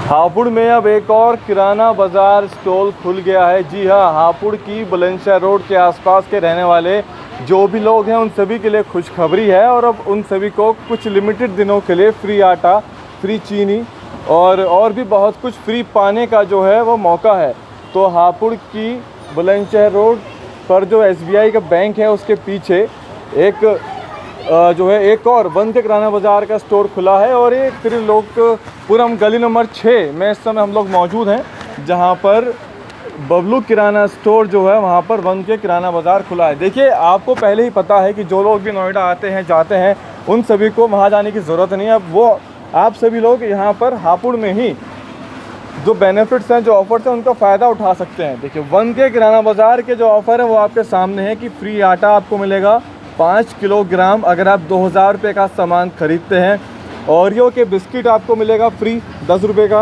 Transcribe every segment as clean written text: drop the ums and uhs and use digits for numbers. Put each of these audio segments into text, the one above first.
हापुड़ में अब एक और किराना बाज़ार स्टॉल खुल गया है। जी हाँ, हापुड़ की बुलंदशहर रोड के आसपास के रहने वाले जो भी लोग हैं उन सभी के लिए खुशखबरी है। और अब उन सभी को कुछ लिमिटेड दिनों के लिए फ्री आटा, फ्री चीनी और भी बहुत कुछ फ्री पाने का जो है वो मौका है। तो हापुड़ की बुलंदशहर रोड पर जो SBI का बैंक है उसके पीछे एक और वन के किराना बाज़ार का स्टोर खुला है। और ये त्रिलोकपुरम गली नंबर 6 में इस समय हम लोग मौजूद हैं, जहां पर बबलू किराना स्टोर जो है वहां पर वन के किराना बाज़ार खुला है। देखिए, आपको पहले ही पता है कि जो लोग भी नोएडा आते हैं जाते हैं उन सभी को वहां जाने की ज़रूरत नहीं है। अब वो आप सभी लोग यहाँ पर हापुड़ में ही जो बेनिफिट्स हैं, जो ऑफर्स हैं, उनका फ़ायदा उठा सकते हैं। देखिए, वन के किराना बाज़ार के जो ऑफ़र है वो आपके सामने है कि फ्री आटा आपको मिलेगा 5 किलोग्राम अगर आप 2000 रुपये का सामान खरीदते हैं। ओरियो के बिस्किट आपको मिलेगा फ्री 10 रुपये का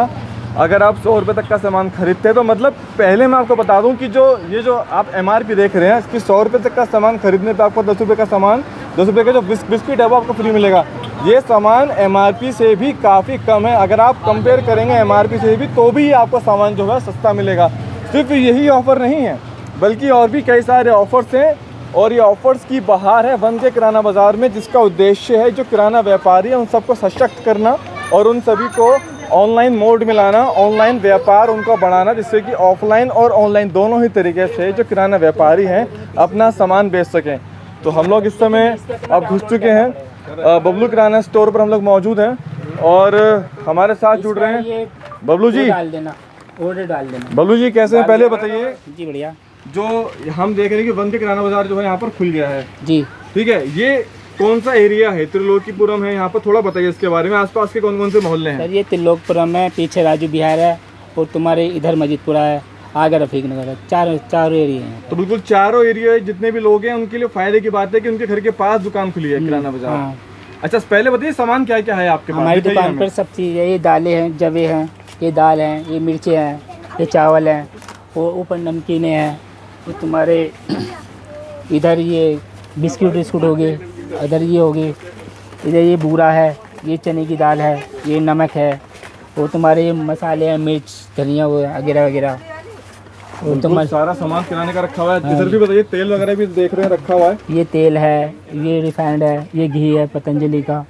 अगर आप 100 रुपये तक का सामान खरीदते हैं। तो मतलब पहले मैं आपको बता दूं कि जो आप MRP देख रहे हैं इसकी 100 रुपये तक का सामान खरीदने पे आपको 10 रुपये का सामान 10 रुपये का जो बिस्किट है वो आपको फ्री मिलेगा। ये सामान MRP से भी काफ़ी कम है। अगर आप कंपेयर करेंगे MRP से भी तो भी आपको सामान जो है सस्ता मिलेगा। सिर्फ यही ऑफ़र नहीं है बल्कि और भी कई सारे ऑफ़र्स हैं। और ये ऑफ़र्स की बहार है वन के किराना बाज़ार में, जिसका उद्देश्य है जो किराना व्यापारी है उन सबको सशक्त करना और उन सभी को ऑनलाइन मोड में लाना, ऑनलाइन व्यापार उनका बढ़ाना, जिससे कि ऑफलाइन और ऑनलाइन दोनों ही तरीके से जो किराना व्यापारी हैं अपना सामान बेच सकें। तो हम लोग इस समय अब घुस चुके हैं बबलू किराना स्टोर पर। हम लोग मौजूद हैं और हमारे साथ जुड़ रहे हैं बबलू जी। ऑर्डर डाल देना। बबलू जी कैसे हैं पहले बताइए। जी बढ़िया। जो हम देख रहे हैं कि वन के किराना बाज़ार जो है यहाँ पर खुल गया है। जी ठीक है, ये कौन सा एरिया है? त्रिलोकीपुरम है यहाँ पर, थोड़ा बताइए इसके बारे में। आसपास के कौन कौन से मोहल्ले हैं? सर, ये त्रिलोकपुरम है, पीछे राजू बिहार है और तुम्हारे इधर मजीदपुरा है, आगे रफीक नगर है। चारों एरिया हैं। तो बिल्कुल चारों एरिया जितने भी लोग हैं उनके लिए फायदे की बात है कि उनके घर के पास दुकान खुली है किराना बाज़ार। हाँ। अच्छा, पहले बताइए सामान क्या क्या है आपके पास? हमारी दुकान पर सब चीज़ है। ये दालें हैं, जवे हैं, ये दाल हैं, ये मिर्चें हैं, ये चावल हैं, वो ऊपर नमकीनें हैं, ये तुम्हारे इधर ये बिस्कुट हो गए, इधर ये हो गए, इधर ये बूरा है, ये चने की दाल है, ये नमक है, वो तुम्हारे ये मसाले हैं, मिर्च, धनिया वगैरह वगैरह। और तुम्हारा सारा सामान किराने का रखा हुआ है। इधर भी बताइए, तेल वगैरह भी देख रहे हैं रखा हुआ है। ये तेल है, ये रिफाइंड है, ये घी है पतंजलि का,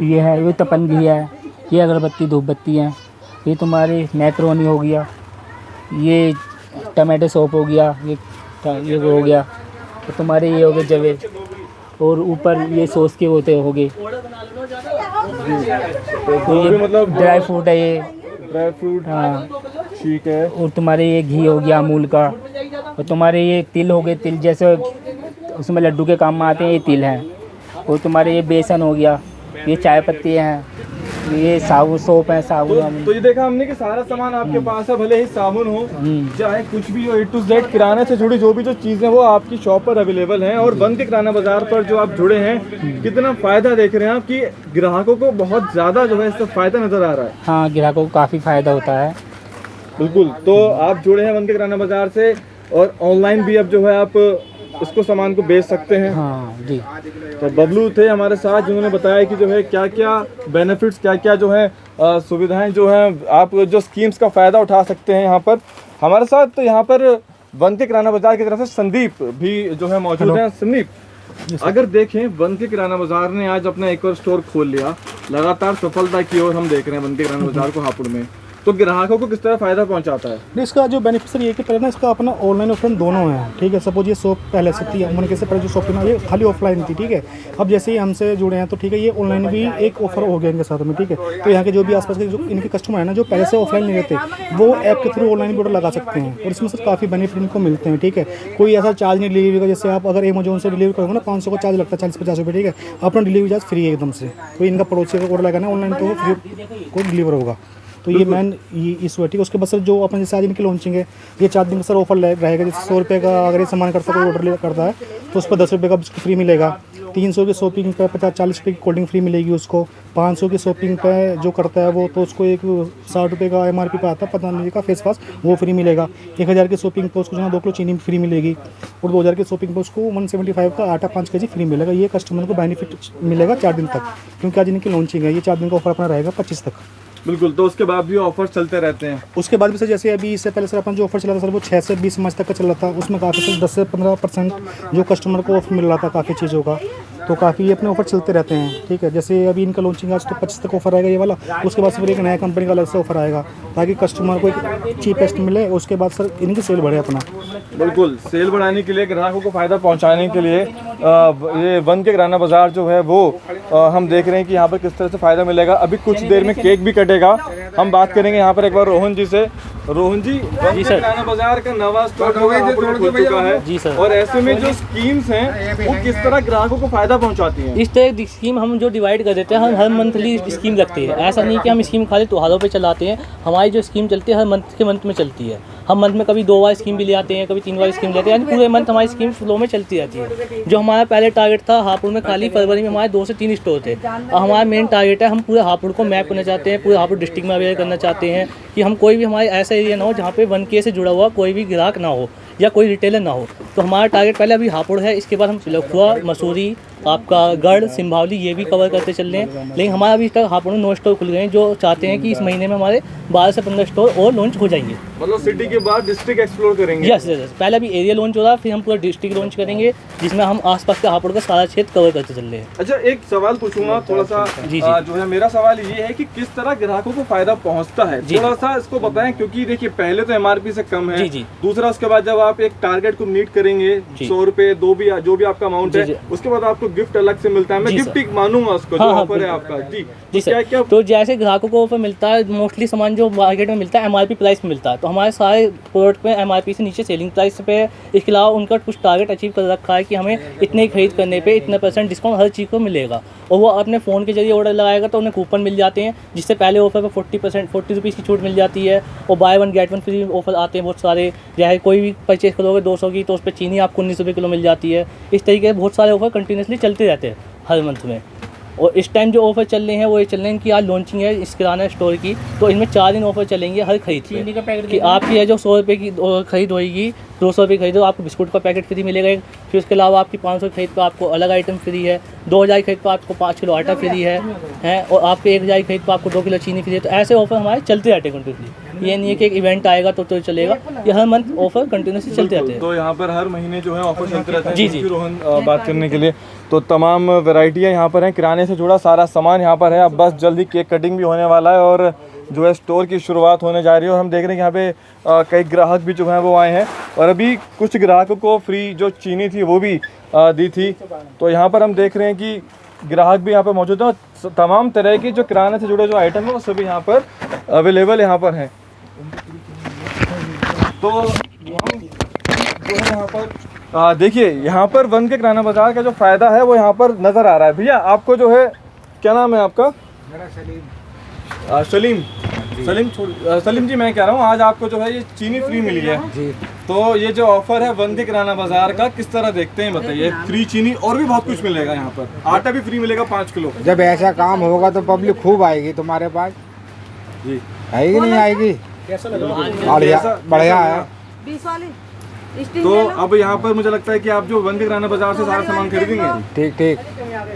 ये है, ये तपन घी है, ये अगरबत्ती धूपबत्ती है, ये तुम्हारी मैक्रोनी हो गया, ये टमाटो सॉप हो गया, ये वो हो गया, तो तुम्हारे ये हो गए जवे, और ऊपर ये सॉस के होते हो गए। तो ये मतलब ड्राई फ्रूट है, ये ड्राई फ्रूट। हाँ ठीक है। और तुम्हारे ये घी हो गया अमूल का, और तुम्हारे ये तिल हो गए, तिल जैसे उसमें लड्डू के काम में आते हैं, ये तिल हैं। और तुम्हारे ये बेसन हो गया, ये चाय पत्ती हैं, ये साबुन सोप है, साबुन। तो ये देखा हमने कि सारा सामान आपके पास है, भले ही साबुन हो चाहे कुछ भी हो, A to Z किराने से जुड़ी जो भी जो चीज़ें वो आपकी शॉप पर अवेलेबल हैं। और वन के किराना बाज़ार पर जो आप जुड़े हैं, कितना फ़ायदा देख रहे हैं आप कि ग्राहकों को बहुत ज़्यादा जो है इससे फ़ायदा नज़र आ रहा है। हाँ, ग्राहकों को काफ़ी फ़ायदा होता है। बिल्कुल। तो आप जुड़े हैं वन के किराना बाज़ार से और ऑनलाइन भी अब जो है आप इसको सामान को बेच सकते हैं। हाँ जी। तो बबलू थे हमारे साथ जिन्होंने बताया कि जो है क्या क्या बेनिफिट्स, क्या क्या जो है सुविधाएं जो हैं, आप जो स्कीम्स का फ़ायदा उठा सकते हैं यहाँ पर हमारे साथ। तो यहाँ पर वन के किराना बाज़ार की तरफ से संदीप भी जो है मौजूद हैं। संदीप, अगर देखें वन के किराना बाज़ार ने आज अपना एक और स्टोर खोल लिया, लगातार सफलता की ओर हम देख रहे हैं वन के किराना बाज़ार को हापुड़ में, तो ग्राहकों को किस तरह फ़ायदा पहुंचाता है? इसका जो बेनिफिट ये कि पहले ना इसका अपना ऑनलाइन ऑफलाइन दोनों है। ठीक है, सपोज ये शॉप पहले से थी, मन कैसे पहले जो शॉप थी ना ये खाली ऑफलाइन थी। ठीक है, अब जैसे ही हमसे जुड़े हैं तो ठीक है ये ऑनलाइन भी एक ऑफर हो गया इनके साथ में। ठीक है, तो यहाँ के जो भी आसपास के जो इनके कस्टमर है ना जो पहले से ऑफलाइन नहीं रहते, वो ऐप के थ्रू ऑनलाइन भी ऑर्डर लगा सकते हैं और इसमें सर काफ़ी बेनिफिट इनको मिलते हैं। ठीक है, कोई ऐसा चार्ज नहीं डिलीवरी का। जैसे आप अगर अमेजोन से डिलीवरी करोगे ना 500 का चार्ज लगता है, 40-50 रुपये। ठीक है, अपना डिलीवरी चार्ज फ्री है एकदम से। कोई इनका पड़ोसी का ऑर्डर लगाना ऑनलाइन तो वो फ्री को डिलीवर होगा। तो ये मैन ये इस हुआ। ठीक है, उसके बाद सर जो अपन जैसे आज इनकी लॉन्चिंग है, ये 4 दिन का सर ऑफर रहेगा। जैसे 100 रुपये का अगर ये सामान करता है, कोई ऑर्डर करता है तो उस पर 10 रुपये का बिस्कुट फ्री मिलेगा। 300 की शॉपिंग पे 50-40 रुपये की कोल्ड ड्रिंक फ्री मिलेगी उसको। 500 की शॉपिंग पे जो करता है वो तो उसको एक 60 रुपये का MRP पे आता है पतंजलि का फेस वाश, वो फ्री मिलेगा। 1000 की शॉपिंग पे उसको जो है 2 किलो चीनी फ्री मिलेगी और 2000 की शॉपिंग पे उसको 175 का आटा 5 kg फ्री मिलेगा। ये कस्टमर को बेनिफिट मिलेगा 4 दिन तक, क्योंकि आज इनकी लॉन्चिंग है। ये 4 दिन का ऑफर अपना रहेगा 25 तक। बिल्कुल। तो उसके बाद भी ऑफर चलते रहते हैं। उसके बाद भी सर जैसे अभी इससे पहले सर अपन जो ऑफर चला था सर वो 6 से 20 मार्च तक का चल रहा था, उसमें काफ़ी सर 10 से 15% जो कस्टमर को ऑफर मिल रहा था काफ़ी चीज़ों का। तो काफ़ी अपने ऑफर चलते रहते हैं, ठीक है। जैसे अभी इनका लॉन्चिंग आज तो 25 तक ऑफर आएगा ये वाला, उसके बाद से फिर एक नया कंपनी का अलग से ऑफर आएगा ताकि कस्टमर को एक चीपेस्ट मिले। उसके बाद सर इनकी सेल बढ़े अपना। बिल्कुल, सेल बढ़ाने के लिए, ग्राहकों को फ़ायदा पहुंचाने के लिए ये वन के किराना बाज़ार जो है वो हम देख रहे हैं कि यहाँ पर किस तरह से फ़ायदा मिलेगा। अभी कुछ देर में केक भी कटेगा। हम बात करेंगे यहाँ पर एक बार रोहन जी से। रोहन जी, वन के किराना बाज़ार का नवा स्टोर खुल चुका है जी सर। और ऐसे में जो स्कीम्स हैं वो किस तरह ग्राहकों को फ़ायदा पहुँचाती हैं? इस तरह की स्कीम हम जो डिवाइड कर देते हैं, हम हर मंथली स्कीम रखते हैं। ऐसा नहीं कि हम स्कीम खाली त्योहारों पे चलाते हैं। हमारी जो स्कीम चलती है हर मंथ के मंथ में चलती है। हम मंथ में कभी 2 बार स्कीम भी ले आते हैं, कभी 3 बार स्कीम लेते हैं, यानी पूरे मंथ हमारी स्कीम फ्लो में चलती रहती है। जो हमारा पहले टारगेट था हापुड़ में, खाली फरवरी में हमारे 2 से 3 स्टोर थे। हमारा मेन टारगेट है हम पूरे हापुड़ को मैप करना चाहते हैं, पूरे हापुड़ डिस्ट्रिक्ट में अवेयर करना चाहते हैं कि हम कोई भी हमारे ऐसा एरिया ना हो जहाँ पे 1K से जुड़ा हुआ कोई भी ग्राहक ना हो या कोई रिटेलर ना हो। तो हमारा टारगेट पहले अभी हापुड़ है, इसके बाद हम लखुआ, मसूरी, आपका गढ़, सिंभावली ये भी कवर करते चल रहे हैं। लेकिन हमारा अभी तक हापुड़ में 9 स्टोर खुल गए हैं, जो चाहते हैं कि इस महीने में हमारे 12 से 15 स्टोर और लॉन्च हो जाएंगे। मतलब सिटी के बाद डिस्ट्रिक्ट एक्सप्लोर करेंगे? Yes yes. पहले अभी एरिया लॉन्च हो रहा है, फिर हम पूरा डिस्ट्रिक्ट लॉन्च करेंगे जिसमें हम आसपास के हापुड़ का सारा क्षेत्र कवर करते चल रहे हैं। अच्छा, एक सवाल पूछूंगा थोड़ा सा जी। जो है मेरा सवाल ये है कि किस तरह ग्राहकों को फायदा पहुंचता है, थोड़ा सा इसको बताएं। क्योंकि देखिए पहले तो MRP से कम है। जी। दूसरा उसके बाद जब आप एक टारगेट को मीट करेंगे 100 रुपए जो भी आपका अमाउंट है, उसके बाद आपको गिफ्ट अलग से मिलता है। मैं गिफ्ट ही मानूंगा उसको, जो ऑफर है आपका। जी सर। क्या तो जैसे ग्राहकों को ऑफर मिलता है, मोस्टली सामान जो मार्केट में मिलता है MRP प्राइस में मिलता है, तो हमारे सारे प्रोडक्ट में MRP से नीचे सेलिंग प्राइस पे है। इसके अलावा उनका कुछ टारगेट अचीव कर रखा है कि हमें इतने खरीद करने पे इतना % डिस्काउंट हर चीज़ को मिलेगा। और वो अपने फ़ोन के जरिए ऑर्डर लगाएगा तो उन्हें कूपन मिल जाते हैं, जिससे पहले ऑफर पर 40 रुपीज़ की छूट मिल जाती है। और बाय 1 गेट 1 फ्री ऑफर आते हैं बहुत सारे। चाहे कोई भी परचेज करोगे 200 की तो उस पर चीनी आपको 19 रुपये किलो मिल जाती है। इस तरीके से बहुत सारे ऑफर कंटिन्यूसली चलते रहते हैं हर मंथ में। और इस टाइम जो ऑफर चल रहे हैं वो ये चल रहे हैं कि आज लॉन्चिंग है इस किराना स्टोर की, तो इनमें 4 दिन ऑफर चलेंगे हर खरीद पे कि आपकी है जो 100 रुपये की खरीद होगी, 200 रुपये खरीदो आपको बिस्कुट का पैकेट फ्री मिलेगा एक। फिर उसके अलावा आपकी 500 खरीद पर आपको अलग आइटम फ्री है। 2000 खरीद पर आपको 5 किलो आटा फ्री है और आपके 1000 खरीद पर आपको 2 किलो चीनी फ्री है। तो ऐसे ऑफर हमारे चलते रहते हैं कंटिन्यूसली। ये नहीं है कि एक इवेंट आएगा तो चलेगा, ये हर मंथ ऑफर कंटिन्यूसली चलते रहते हैं। तो यहाँ पर हर महीने जो है ऑफर चलते रहते हैं। जी। रोहन बात करने के लिए तो तमाम वैरायटियाँ यहाँ पर हैं, किराने से जुड़ा सारा सामान यहाँ पर है। अब बस जल्दी केक कटिंग भी होने वाला है और जो है स्टोर की शुरुआत होने जा रही है। और हम देख रहे हैं कि यहाँ पे कई ग्राहक भी जो हैं वो आए हैं और अभी कुछ ग्राहकों को फ्री जो चीनी थी वो भी दी थी। तो यहाँ पर हम देख रहे हैं कि ग्राहक भी यहाँ पर मौजूद हैं और तमाम तरह की जो किराने से जुड़े जो आइटम है वो सभी यहाँ पर अवेलेबल यहाँ पर हैं। तो हम जो है यहाँ पर देखिए, यहाँ पर वन के किराना बाजार का जो फ़ायदा है वो यहाँ पर नज़र आ रहा है। भैया आपको जो है, क्या नाम है आपका? मेरा सलीम। सलीम जी, मैं कह रहा हूँ आज आपको जो है ये चीनी फ्री मिली है जी। तो ये जो ऑफर है वन के किराना बाजार का किस तरह देखते हैं बताइए? फ्री चीनी और भी बहुत कुछ मिलेगा यहाँ पर, आटा भी फ्री मिलेगा 5 किलो। जब ऐसा काम होगा तो पब्लिक खूब आएगी तुम्हारे पास। जी, आएगी नहीं आएगी? कैसा लगा? बढ़िया है। 20 वाली तो अब यहाँ पर मुझे लगता है कि आप जो वन के किराना बाजार से सारा सामान खरीदेंगे। ठीक।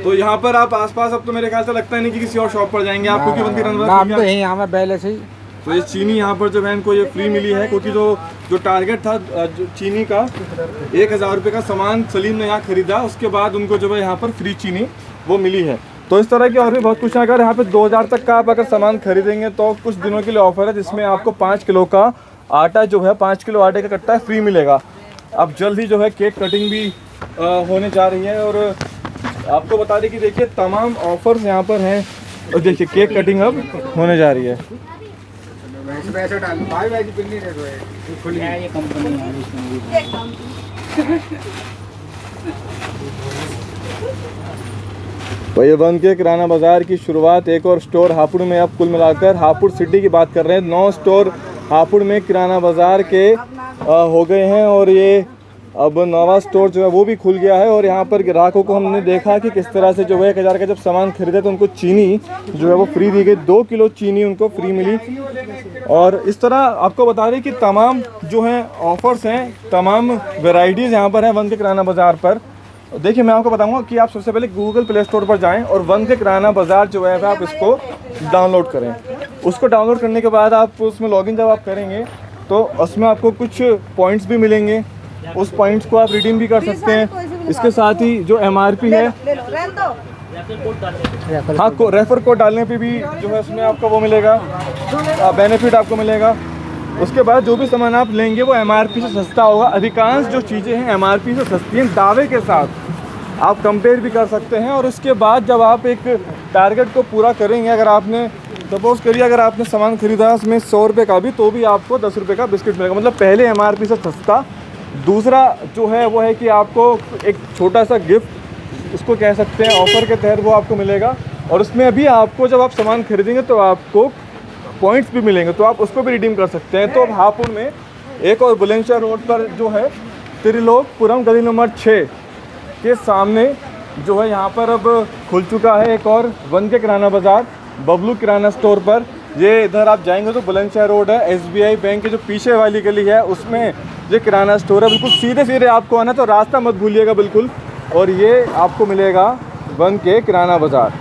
तो यहाँ पर आप आसपास, अब तो मेरे ख्याल से लगता है नहीं कि किसी और शॉप पर जाएंगे आप, क्योंकि वन के किराना नाम तो बाजार यही यहाँ पहले से ही। तो ये चीनी यहाँ पर जो है इनको ये फ्री मिली है, क्योंकि जो टारगेट था जो चीनी का 1000 रुपये का सामान सलीम ने यहाँ खरीदा, उसके बाद उनको जो है यहाँ पर फ्री चीनी वो मिली है। तो इस तरह की और भी बहुत कुछ है। अगर यहाँ पे 2000 तक का आप अगर सामान खरीदेंगे तो कुछ दिनों के लिए ऑफर है जिसमें आपको 5 किलो का आटा जो है 5 किलो आटे का कट्टा फ्री मिलेगा। अब जल्द ही जो है केक कटिंग भी होने जा रही है और आपको बता दें कि देखिए तमाम ऑफर्स यहाँ पर हैं और देखिए केक कटिंग अब होने जा रही है। ये कंपनी वही वन के किराना बाजार की शुरुआत एक और स्टोर हापुड़ में, अब कुल मिलाकर हापुड़ सिटी की बात कर रहे हैं 9 स्टोर हापुड़ में किराना बाजार के हो गए हैं और ये अब नवा स्टोर जो है वो भी खुल गया है। और यहाँ पर ग्राहकों को हमने देखा कि किस तरह से जो है 1000 का जब सामान खरीदे तो उनको चीनी जो है वो फ्री दी गई, 2 किलो चीनी उनको फ्री मिली। और इस तरह आपको बता दें कि तमाम जो हैं ऑफर्स हैं, तमाम वेराइटीज़ यहाँ पर हैं वन के किराना बाज़ार पर। देखिए मैं आपको बताऊंगा कि आप सबसे पहले गूगल प्ले स्टोर पर जाएं और वन के किराना बाज़ार जो है आप इसको डाउनलोड करें। उसको डाउनलोड करने के बाद आप उसमें लॉगिन जब आप करेंगे तो उसमें आपको कुछ पॉइंट्स भी मिलेंगे, उस पॉइंट्स को आप रिडीम भी कर सकते हैं। इसके साथ ही जो MRP है, हाँ रेफर कोड डालने पे भी जो है उसमें आपका वो मिलेगा, बेनिफिट आपको मिलेगा। उसके बाद जो भी सामान आप लेंगे वो MRP से सस्ता होगा। अधिकांश जो चीज़ें हैं MRP से सस्ती हैं, दावे के साथ आप कंपेयर भी कर सकते हैं। और उसके बाद जब आप एक टारगेट को पूरा करेंगे, अगर आपने सपोज़ करिए अगर आपने सामान ख़रीदा उसमें 100 रुपये का भी, तो भी आपको 10 रुपये का बिस्किट मिलेगा, मतलब पहले MRP से सस्ता। दूसरा जो है वो है कि आपको एक छोटा सा गिफ्ट उसको कह सकते हैं ऑफ़र के तहत वो आपको मिलेगा। और उसमें अभी आपको जब आप सामान खरीदेंगे तो आपको पॉइंट्स भी मिलेंगे, तो आप उसको भी रिडीम कर सकते हैं। तो अब हापुड़ में एक और बुलंदशहर रोड पर जो है त्रिलोकपुरम गली नंबर 6 के सामने जो है यहाँ पर अब खुल चुका है एक और वन के किराना बाज़ार, बबलू किराना स्टोर पर। ये इधर आप जाएंगे तो बुलंदशहर रोड है, SBI बैंक के जो पीछे वाली गली है उसमें ये किराना स्टोर है। बिल्कुल सीधे सीधे आपको आना, तो रास्ता मत भूलिएगा बिल्कुल। और ये आपको मिलेगा वन के किराना बाज़ार।